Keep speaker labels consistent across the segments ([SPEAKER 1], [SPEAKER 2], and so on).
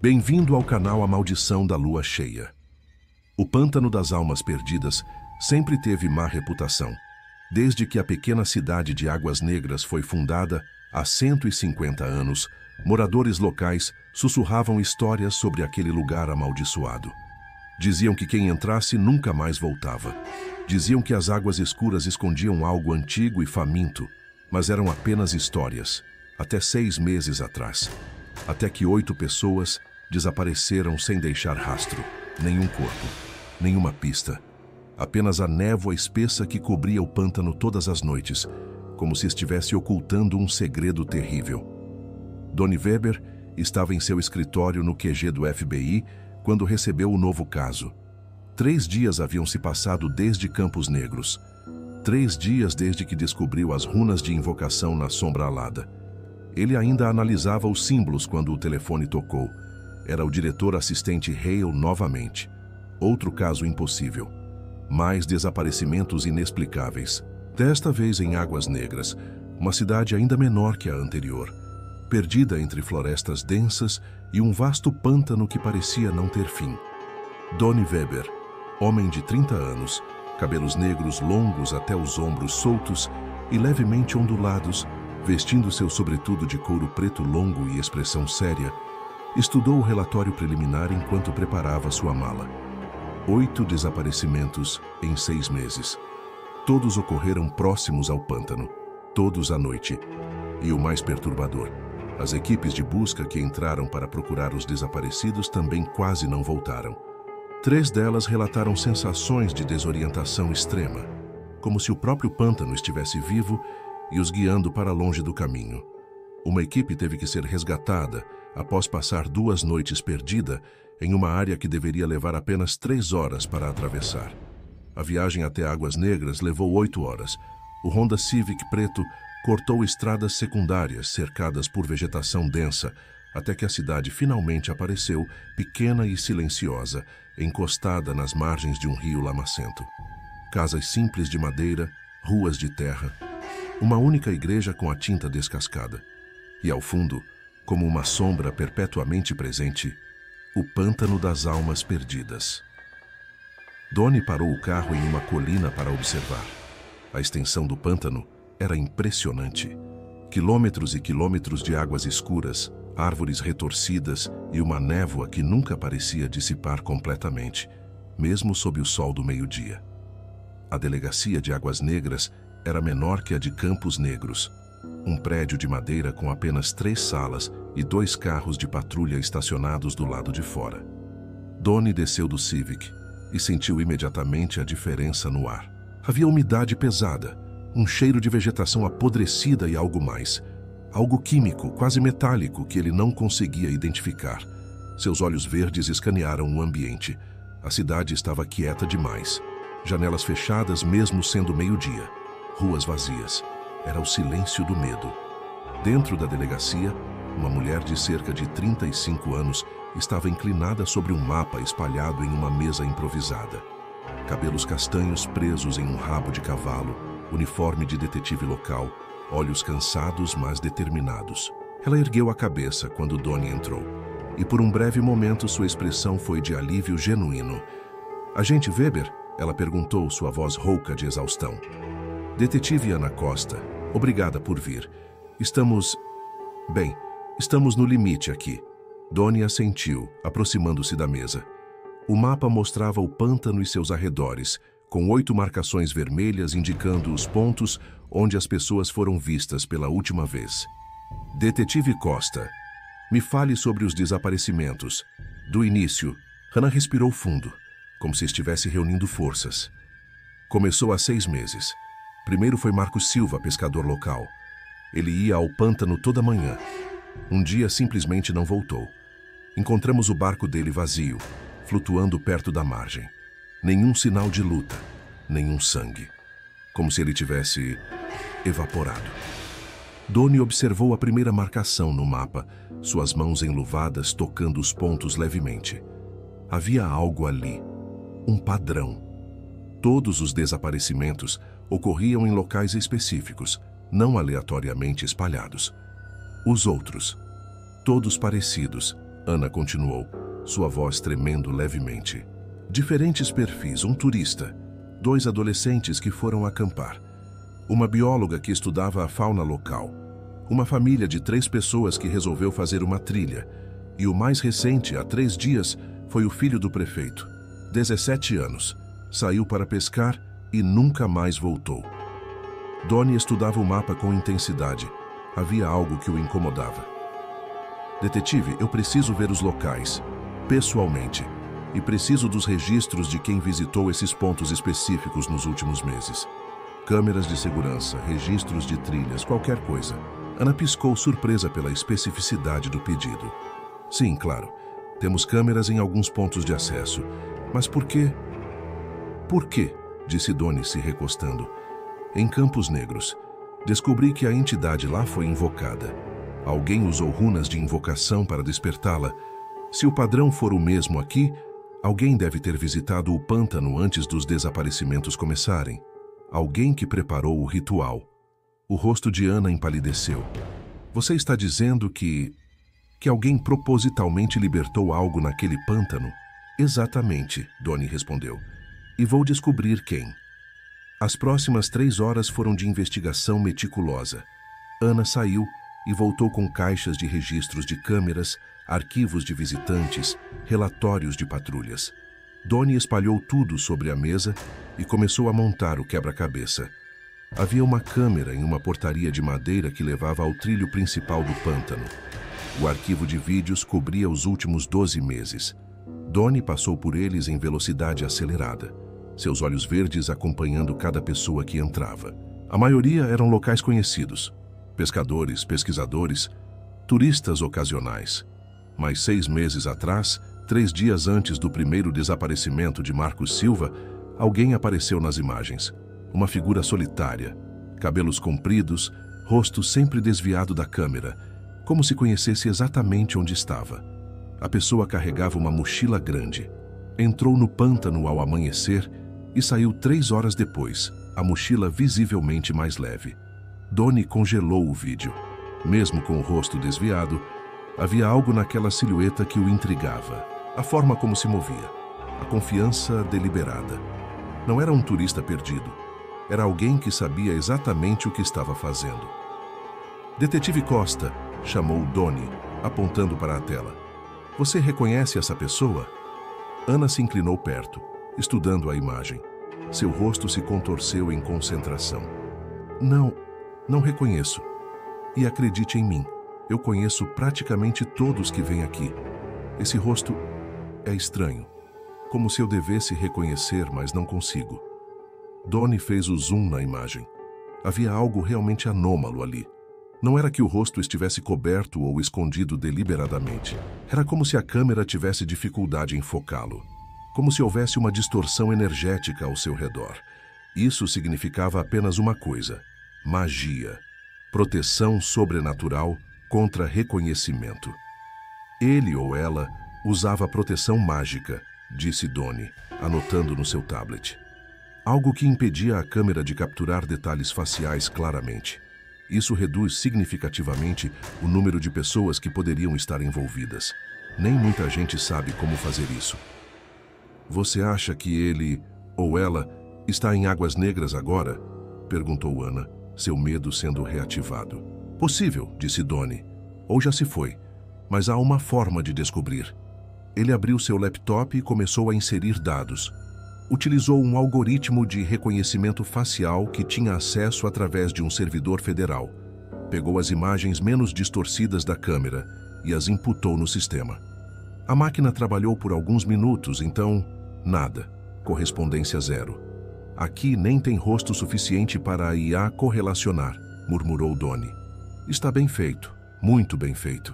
[SPEAKER 1] Bem-vindo ao canal A Maldição da Lua Cheia. O Pântano das Almas Perdidas sempre teve má reputação, desde que a pequena cidade de Águas Negras foi fundada há 150 anos. Moradores locais sussurravam histórias sobre aquele lugar amaldiçoado. Diziam que quem entrasse nunca mais voltava. Diziam que as águas escuras escondiam algo antigo e faminto, mas eram apenas histórias, até 6 meses atrás. Até que 8 pessoas desapareceram sem deixar rastro, nenhum corpo, nenhuma pista. Apenas a névoa espessa que cobria o pântano todas as noites, como se estivesse ocultando um segredo terrível. Donnie Weber estava em seu escritório no QG do FBI quando recebeu o novo caso. 3 dias haviam se passado desde Campos Negros. 3 dias desde que descobriu as runas de invocação na sombra alada. Ele ainda analisava os símbolos quando o telefone tocou. Era o diretor assistente Hale novamente. Outro caso impossível. Mais desaparecimentos inexplicáveis. Desta vez em Águas Negras, uma cidade ainda menor que a anterior. Perdida entre florestas densas e um vasto pântano que parecia não ter fim. Donnie Weber, homem de 30 anos, cabelos negros longos até os ombros soltos e levemente ondulados, vestindo seu sobretudo de couro preto longo e expressão séria, estudou o relatório preliminar enquanto preparava sua mala. 8 desaparecimentos em 6 meses. Todos ocorreram próximos ao pântano, todos à noite. E o mais perturbador, as equipes de busca que entraram para procurar os desaparecidos também quase não voltaram. 3 delas relataram sensações de desorientação extrema, como se o próprio pântano estivesse vivo e os guiando para longe do caminho. Uma equipe teve que ser resgatada após passar 2 noites perdida em uma área que deveria levar apenas 3 horas para atravessar. A viagem até Águas Negras levou 8 horas. O Honda Civic preto cortou estradas secundárias cercadas por vegetação densa, até que a cidade finalmente apareceu, pequena e silenciosa, encostada nas margens de um rio lamacento. Casas simples de madeira, ruas de terra, uma única igreja com a tinta descascada. E ao fundo, como uma sombra perpetuamente presente, o Pântano das Almas Perdidas. Donnie parou o carro em uma colina para observar. A extensão do pântano era impressionante. Quilômetros e quilômetros de águas escuras, árvores retorcidas e uma névoa que nunca parecia dissipar completamente, mesmo sob o sol do meio-dia. A delegacia de Águas Negras era menor que a de Campos Negros. Um prédio de madeira com apenas 3 salas e 2 carros de patrulha estacionados do lado de fora. Donnie desceu do Civic e sentiu imediatamente a diferença no ar. Havia umidade pesada, um cheiro de vegetação apodrecida e algo mais. Algo químico, quase metálico, que ele não conseguia identificar. Seus olhos verdes escanearam o ambiente. A cidade estava quieta demais. Janelas fechadas mesmo sendo meio-dia. Ruas vazias. Era o silêncio do medo. Dentro da delegacia, uma mulher de cerca de 35 anos estava inclinada sobre um mapa espalhado em uma mesa improvisada. Cabelos castanhos presos em um rabo de cavalo, uniforme de detetive local, olhos cansados, mas determinados. Ela ergueu a cabeça quando Donnie entrou, e por um breve momento sua expressão foi de alívio genuíno. "Agente Weber?" ela perguntou, sua voz rouca de exaustão. "Detetive Ana Costa, obrigada por vir. Estamos no limite aqui." Donnie assentiu, aproximando-se da mesa. O mapa mostrava o pântano e seus arredores, com 8 marcações vermelhas indicando os pontos onde as pessoas foram vistas pela última vez. "Detetive Costa, me fale sobre os desaparecimentos. Do início." Hannah respirou fundo, como se estivesse reunindo forças. "Começou há 6 meses. Primeiro foi Marcos Silva, pescador local. Ele ia ao pântano toda manhã. Um dia simplesmente não voltou. Encontramos o barco dele vazio, flutuando perto da margem. Nenhum sinal de luta, nenhum sangue. Como se ele tivesse evaporado." Donnie observou a primeira marcação no mapa, suas mãos enluvadas tocando os pontos levemente. Havia algo ali, um padrão. Todos os desaparecimentos ocorriam em locais específicos, não aleatoriamente espalhados. Os outros, todos parecidos, Ana continuou, sua voz tremendo levemente. Diferentes perfis, um turista, 2 adolescentes que foram acampar, uma bióloga que estudava a fauna local, uma família de 3 pessoas que resolveu fazer uma trilha, e o mais recente, há 3 dias, foi o filho do prefeito, 17 anos, saiu para pescar e nunca mais voltou. Donnie estudava o mapa com intensidade. Havia algo que o incomodava. Detetive, eu preciso ver os locais, pessoalmente, e preciso dos registros de quem visitou esses pontos específicos nos últimos meses. Câmeras de segurança, registros de trilhas, qualquer coisa. Ana piscou, surpresa pela especificidade do pedido. Sim, claro. Temos câmeras em alguns pontos de acesso. Mas por quê? Por quê? Disse Donnie se recostando. Em Campos Negros, descobri que a entidade lá foi invocada. Alguém usou runas de invocação para despertá-la. Se o padrão for o mesmo aqui, alguém deve ter visitado o pântano antes dos desaparecimentos começarem. Alguém que preparou o ritual. O rosto de Ana empalideceu. Você está dizendo que alguém propositalmente libertou algo naquele pântano? Exatamente, Donnie respondeu. E vou descobrir quem. As próximas 3 horas foram de investigação meticulosa. Ana saiu e voltou com caixas de registros de câmeras, arquivos de visitantes, relatórios de patrulhas. Donnie espalhou tudo sobre a mesa e começou a montar o quebra-cabeça. Havia uma câmera em uma portaria de madeira que levava ao trilho principal do pântano. O arquivo de vídeos cobria os últimos 12 meses. Donnie passou por eles em velocidade acelerada, seus olhos verdes acompanhando cada pessoa que entrava. A maioria eram locais conhecidos, pescadores, pesquisadores, turistas ocasionais. Mas 6 meses atrás, 3 dias antes do primeiro desaparecimento de Marcos Silva, alguém apareceu nas imagens. Uma figura solitária, cabelos compridos, rosto sempre desviado da câmera, como se conhecesse exatamente onde estava. A pessoa carregava uma mochila grande. Entrou no pântano ao amanhecer e saiu 3 horas depois, a mochila visivelmente mais leve. Donnie congelou o vídeo. Mesmo com o rosto desviado, havia algo naquela silhueta que o intrigava. A forma como se movia. A confiança deliberada. Não era um turista perdido. Era alguém que sabia exatamente o que estava fazendo. Detetive Costa, chamou Donnie, apontando para a tela. Você reconhece essa pessoa? Ana se inclinou perto, estudando a imagem. Seu rosto se contorceu em concentração. Não reconheço. E acredite em mim, eu conheço praticamente todos que vêm aqui. Esse rosto é estranho, como se eu devesse reconhecer, mas não consigo. Donnie fez o zoom na imagem. Havia algo realmente anômalo ali. Não era que o rosto estivesse coberto ou escondido deliberadamente. Era como se a câmera tivesse dificuldade em focá-lo. Como se houvesse uma distorção energética ao seu redor. Isso significava apenas uma coisa: magia. Proteção sobrenatural contra reconhecimento. Ele ou ela usava proteção mágica, disse Donnie, anotando no seu tablet. Algo que impedia a câmera de capturar detalhes faciais claramente. Isso reduz significativamente o número de pessoas que poderiam estar envolvidas. Nem muita gente sabe como fazer isso. Você acha que ele, ou ela, está em Águas Negras agora? Perguntou Ana, seu medo sendo reativado. Possível, disse Donnie. Ou já se foi, mas há uma forma de descobrir. Ele abriu seu laptop e começou a inserir dados. Utilizou um algoritmo de reconhecimento facial que tinha acesso através de um servidor federal. Pegou as imagens menos distorcidas da câmera e as imputou no sistema. A máquina trabalhou por alguns minutos, então, nada. Correspondência 0. Aqui nem tem rosto suficiente para a IA correlacionar, murmurou Donnie. Está bem feito, muito bem feito.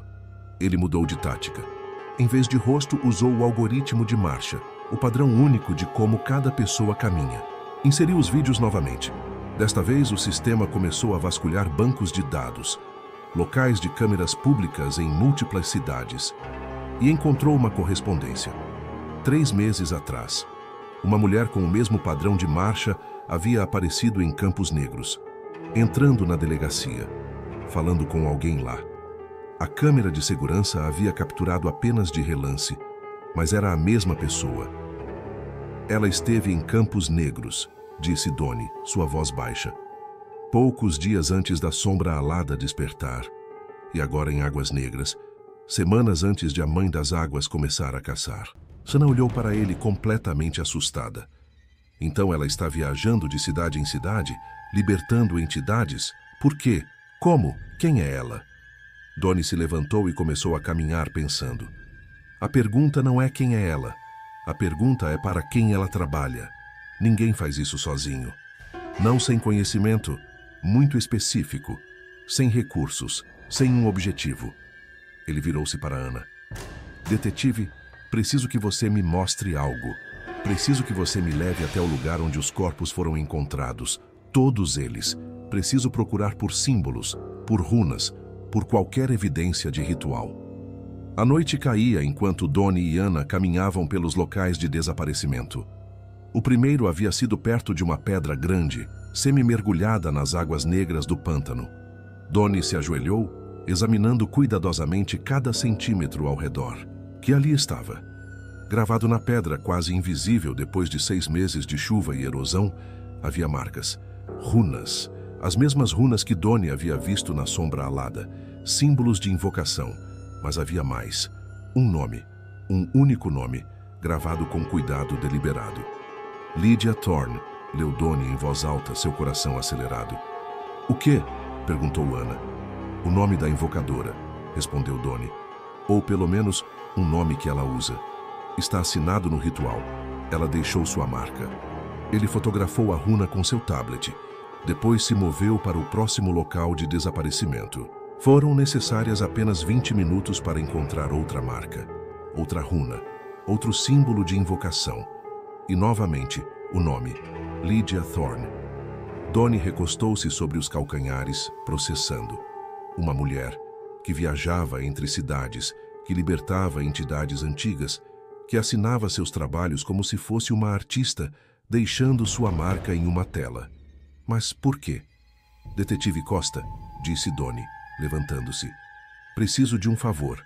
[SPEAKER 1] Ele mudou de tática. Em vez de rosto, usou o algoritmo de marcha, o padrão único de como cada pessoa caminha. Inseriu os vídeos novamente. Desta vez, o sistema começou a vasculhar bancos de dados, locais de câmeras públicas em múltiplas cidades, e encontrou uma correspondência. 3 meses atrás, uma mulher com o mesmo padrão de marcha havia aparecido em Campos Negros, entrando na delegacia, falando com alguém lá. A câmera de segurança havia capturado apenas de relance, mas era a mesma pessoa. Ela esteve em Campos Negros, disse Donnie, sua voz baixa. Poucos dias antes da sombra alada despertar. E agora em Águas Negras, semanas antes de a Mãe das Águas começar a caçar. Sana olhou para ele completamente assustada. Então ela está viajando de cidade em cidade, libertando entidades? Por quê? Como? Quem é ela? Donnie se levantou e começou a caminhar pensando. A pergunta não é quem é ela. A pergunta é para quem ela trabalha. Ninguém faz isso sozinho. Não sem conhecimento, muito específico, sem recursos, sem um objetivo. Ele virou-se para Ana. Detetive, preciso que você me mostre algo. Preciso que você me leve até o lugar onde os corpos foram encontrados. Todos eles. Preciso procurar por símbolos, por runas, por qualquer evidência de ritual. A noite caía enquanto Donnie e Ana caminhavam pelos locais de desaparecimento. O primeiro havia sido perto de uma pedra grande, semi-mergulhada nas águas negras do pântano. Donnie se ajoelhou, examinando cuidadosamente cada centímetro ao redor, que ali estava. Gravado na pedra, quase invisível depois de 6 meses de chuva e erosão, havia marcas. Runas. As mesmas runas que Donnie havia visto na sombra alada. Símbolos de invocação. Mas havia mais. Um nome. Um único nome, gravado com cuidado deliberado. Lydia Thorne, leu Donnie em voz alta, seu coração acelerado. O quê? Perguntou Ana. O nome da invocadora, respondeu Donnie. Ou pelo menos, um nome que ela usa. Está assinado no ritual. Ela deixou sua marca. Ele fotografou a runa com seu tablet. Depois se moveu para o próximo local de desaparecimento. Foram necessárias apenas 20 minutos para encontrar outra marca, outra runa, outro símbolo de invocação. E novamente, o nome, Lydia Thorne. Donnie recostou-se sobre os calcanhares, processando. Uma mulher que viajava entre cidades, que libertava entidades antigas, que assinava seus trabalhos como se fosse uma artista, deixando sua marca em uma tela. Mas por quê? Detetive Costa, disse Donnie, levantando-se. Preciso de um favor.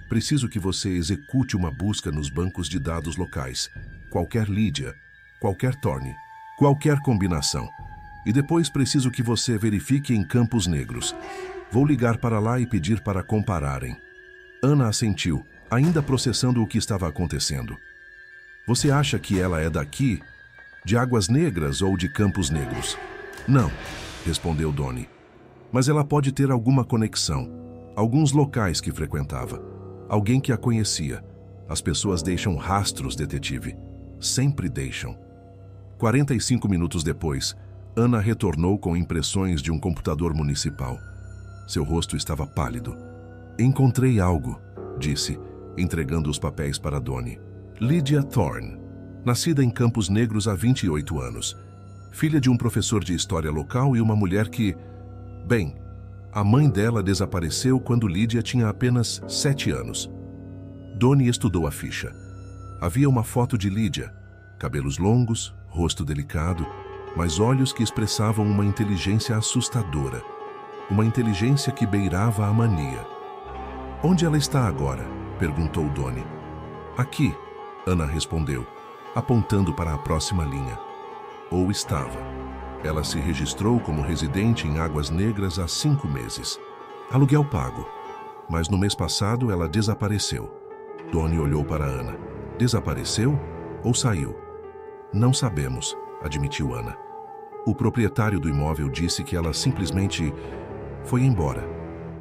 [SPEAKER 1] Preciso que você execute uma busca nos bancos de dados locais. Qualquer Lydia, qualquer Thorne, qualquer combinação. E depois preciso que você verifique em Campos Negros. Vou ligar para lá e pedir para compararem. Ana assentiu, ainda processando o que estava acontecendo. Você acha que ela é daqui? De Águas Negras ou de Campos Negros? Não, respondeu Donnie. Mas ela pode ter alguma conexão. Alguns locais que frequentava. Alguém que a conhecia. As pessoas deixam rastros, detetive. Sempre deixam. 45 minutos depois, Ana retornou com impressões de um computador municipal. Seu rosto estava pálido. Encontrei algo, disse, entregando os papéis para Donnie. Lydia Thorne, nascida em Campos Negros há 28 anos. Filha de um professor de história local e uma mulher que... Bem, a mãe dela desapareceu quando Lydia tinha apenas 7 anos. Donnie estudou a ficha. Havia uma foto de Lydia. Cabelos longos, rosto delicado, mas olhos que expressavam uma inteligência assustadora. Uma inteligência que beirava a mania. Onde ela está agora? Perguntou Donnie. Aqui, Ana respondeu, apontando para a próxima linha. Ou estava. Ela se registrou como residente em Águas Negras há 5 meses. Aluguel pago. Mas no mês passado ela desapareceu. Donnie olhou para Ana. Desapareceu ou saiu? Não sabemos, admitiu Ana. O proprietário do imóvel disse que ela simplesmente foi embora.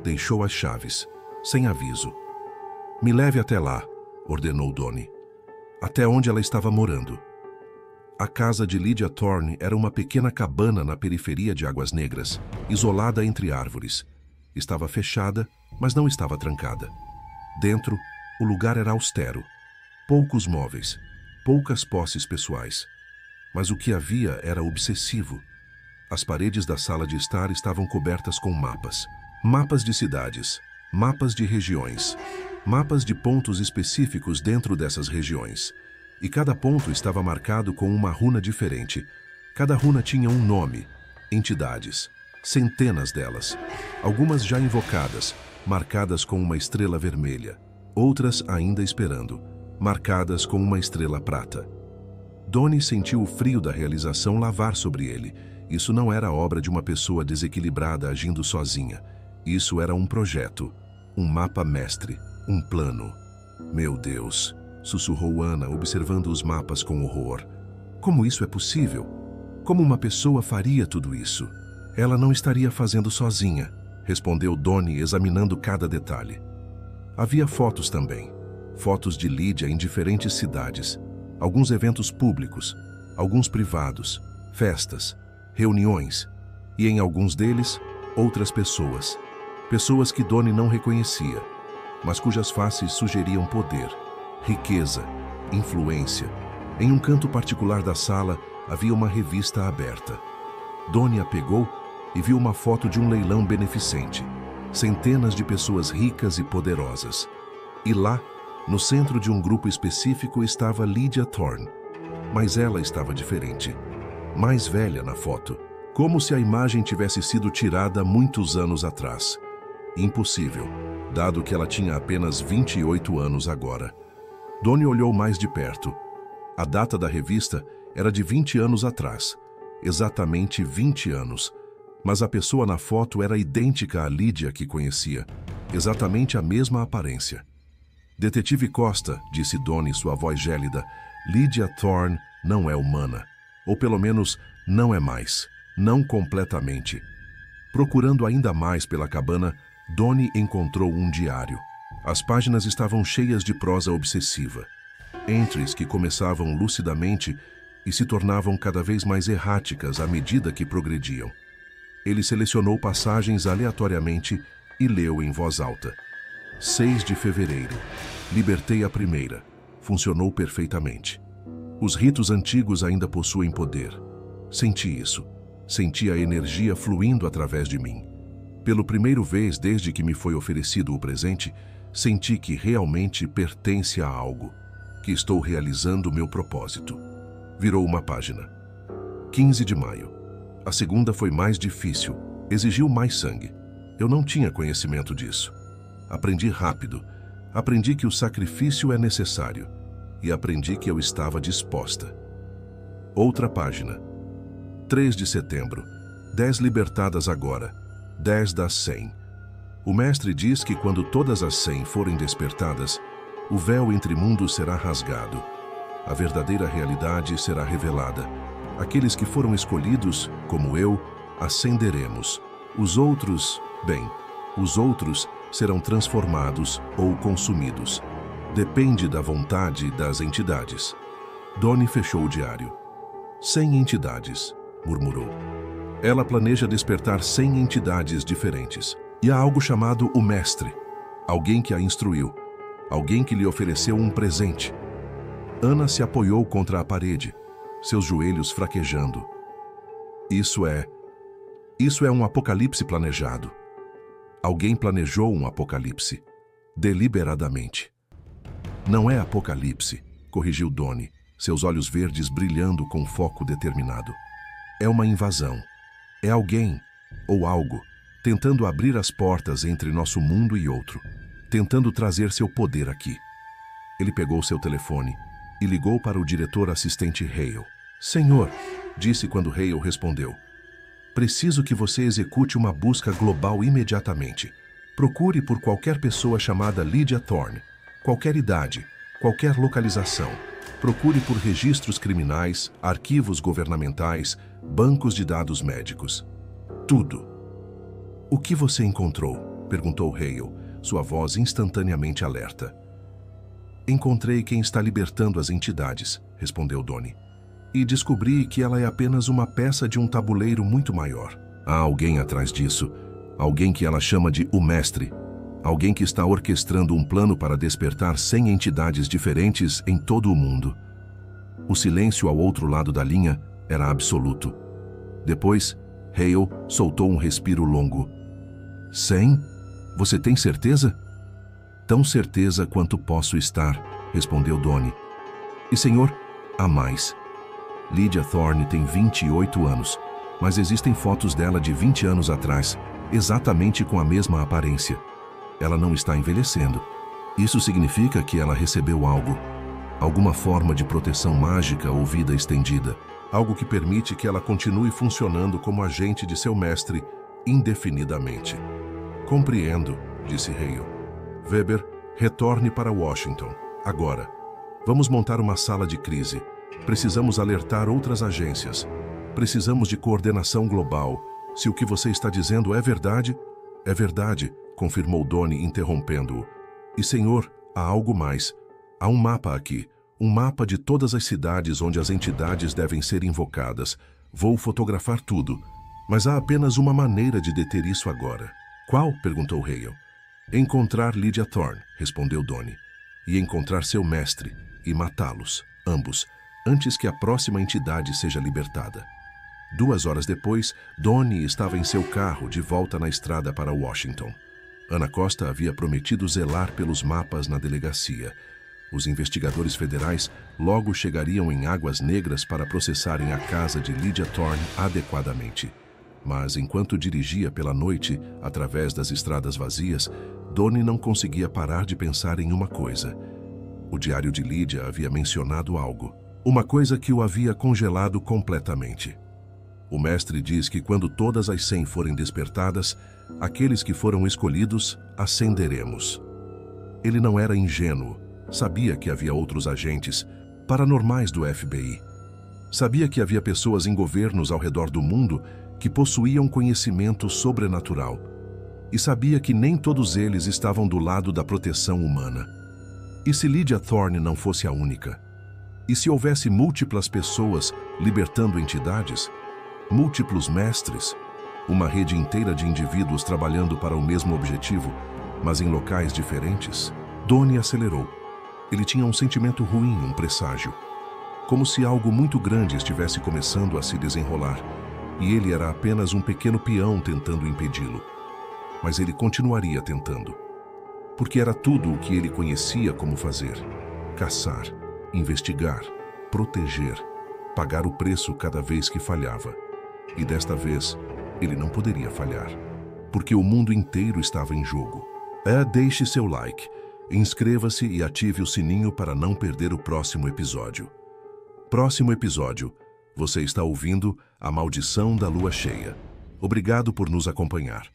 [SPEAKER 1] Deixou as chaves, sem aviso. Me leve até lá, ordenou Donnie. Até onde ela estava morando. A casa de Lydia Thorne era uma pequena cabana na periferia de Águas Negras, isolada entre árvores. Estava fechada, mas não estava trancada. Dentro, o lugar era austero. Poucos móveis, poucas posses pessoais. Mas o que havia era obsessivo. As paredes da sala de estar estavam cobertas com mapas. Mapas de cidades, mapas de regiões, mapas de pontos específicos dentro dessas regiões. E cada ponto estava marcado com uma runa diferente. Cada runa tinha um nome, entidades, centenas delas. Algumas já invocadas, marcadas com uma estrela vermelha. Outras ainda esperando, marcadas com uma estrela prata. Donnie sentiu o frio da realização lavar sobre ele. Isso não era obra de uma pessoa desequilibrada agindo sozinha. Isso era um projeto, um mapa mestre, um plano. Meu Deus, sussurrou Ana, observando os mapas com horror. Como isso é possível? Como uma pessoa faria tudo isso? Ela não estaria fazendo sozinha, respondeu Donnie, examinando cada detalhe. Havia fotos também. Fotos de Lydia em diferentes cidades. Alguns eventos públicos, alguns privados, festas, reuniões. E em alguns deles, outras pessoas. Pessoas que Donnie não reconhecia, mas cujas faces sugeriam poder, riqueza, influência. Em um canto particular da sala, havia uma revista aberta. Donnie a pegou e viu uma foto de um leilão beneficente. Centenas de pessoas ricas e poderosas. E lá, no centro de um grupo específico, estava Lydia Thorne. Mas ela estava diferente. Mais velha na foto. Como se a imagem tivesse sido tirada muitos anos atrás. Impossível, dado que ela tinha apenas 28 anos agora. Donnie olhou mais de perto. A data da revista era de 20 anos atrás. Exatamente 20 anos. Mas a pessoa na foto era idêntica à Lydia que conhecia. Exatamente a mesma aparência. Detetive Costa, disse Donnie, sua voz gélida, Lydia Thorne não é humana. Ou pelo menos, não é mais. Não completamente. Procurando ainda mais pela cabana, Donnie encontrou um diário. As páginas estavam cheias de prosa obsessiva. Entries que começavam lucidamente e se tornavam cada vez mais erráticas à medida que progrediam. Ele selecionou passagens aleatoriamente e leu em voz alta. 6 de fevereiro. Libertei a primeira. Funcionou perfeitamente. Os ritos antigos ainda possuem poder. Senti isso. Senti a energia fluindo através de mim. Pela primeira vez desde que me foi oferecido o presente, senti que realmente pertence a algo, que estou realizando o meu propósito. Virou uma página. 15 de maio. A segunda foi mais difícil, exigiu mais sangue. Eu não tinha conhecimento disso. Aprendi rápido. Aprendi que o sacrifício é necessário. E aprendi que eu estava disposta. Outra página. 3 de setembro. 10 libertadas agora. 10 das 100. O mestre diz que quando todas as 100 forem despertadas, o véu entre mundos será rasgado. A verdadeira realidade será revelada. Aqueles que foram escolhidos, como eu, ascenderemos. Os outros, bem, os outros serão transformados ou consumidos. Depende da vontade das entidades. Donnie fechou o diário. 100 entidades, murmurou. Ela planeja despertar 100 entidades diferentes. E há algo chamado o Mestre. Alguém que a instruiu. Alguém que lhe ofereceu um presente. Ana se apoiou contra a parede, seus joelhos fraquejando. Isso é um apocalipse planejado. Alguém planejou um apocalipse. Deliberadamente. Não é apocalipse, corrigiu Donnie, seus olhos verdes brilhando com foco determinado. É uma invasão. É alguém, ou algo, tentando abrir as portas entre nosso mundo e outro, tentando trazer seu poder aqui. Ele pegou seu telefone e ligou para o diretor assistente Hale. Senhor, disse quando Hale respondeu. Preciso que você execute uma busca global imediatamente. Procure por qualquer pessoa chamada Lydia Thorne, qualquer idade, qualquer localização. Procure por registros criminais, arquivos governamentais, bancos de dados médicos. Tudo. O que você encontrou? Perguntou Hale, sua voz instantaneamente alerta. Encontrei quem está libertando as entidades, respondeu Donnie. E descobri que ela é apenas uma peça de um tabuleiro muito maior. Há alguém atrás disso, alguém que ela chama de o Mestre, alguém que está orquestrando um plano para despertar 100 entidades diferentes em todo o mundo. O silêncio ao outro lado da linha era absoluto. Depois, Hale soltou um respiro longo. 100? Você tem certeza? Tão certeza quanto posso estar, respondeu Donnie. E senhor, há mais. Lydia Thorne tem 28 anos, mas existem fotos dela de 20 anos atrás, exatamente com a mesma aparência. Ela não está envelhecendo. Isso significa que ela recebeu algo. Alguma forma de proteção mágica ou vida estendida. Algo que permite que ela continue funcionando como agente de seu mestre indefinidamente. Compreendo, disse Hale. Weber, retorne para Washington. Agora. Vamos montar uma sala de crise. Precisamos alertar outras agências. Precisamos de coordenação global. Se o que você está dizendo é verdade, confirmou Donnie, interrompendo-o. E, senhor, há algo mais. Há um mapa aqui. Um mapa de todas as cidades onde as entidades devem ser invocadas. Vou fotografar tudo. Mas há apenas uma maneira de deter isso agora. Qual? Perguntou Hale. Encontrar Lydia Thorne, respondeu Donnie. E encontrar seu mestre, e matá-los, ambos, antes que a próxima entidade seja libertada. 2 horas depois, Donnie estava em seu carro de volta na estrada para Washington. Ana Costa havia prometido zelar pelos mapas na delegacia. Os investigadores federais logo chegariam em Águas Negras para processarem a casa de Lydia Thorne adequadamente. Mas enquanto dirigia pela noite, através das estradas vazias, Donnie não conseguia parar de pensar em uma coisa. O diário de Lydia havia mencionado algo. Uma coisa que o havia congelado completamente. O mestre diz que quando todas as 100 forem despertadas, aqueles que foram escolhidos, ascenderemos. Ele não era ingênuo. Sabia que havia outros agentes, paranormais do FBI. Sabia que havia pessoas em governos ao redor do mundo que possuíam conhecimento sobrenatural. E sabia que nem todos eles estavam do lado da proteção humana. E se Lydia Thorne não fosse a única? E se houvesse múltiplas pessoas libertando entidades? Múltiplos mestres? Uma rede inteira de indivíduos trabalhando para o mesmo objetivo, mas em locais diferentes? Donnie acelerou. Ele tinha um sentimento ruim, um presságio. Como se algo muito grande estivesse começando a se desenrolar, e ele era apenas um pequeno peão tentando impedi-lo. Mas ele continuaria tentando. Porque era tudo o que ele conhecia como fazer. Caçar, investigar, proteger, pagar o preço cada vez que falhava. E desta vez, ele não poderia falhar. Porque o mundo inteiro estava em jogo. Deixe seu like, inscreva-se e ative o sininho para não perder o próximo episódio. Próximo episódio, você está ouvindo A Maldição da Lua Cheia. Obrigado por nos acompanhar.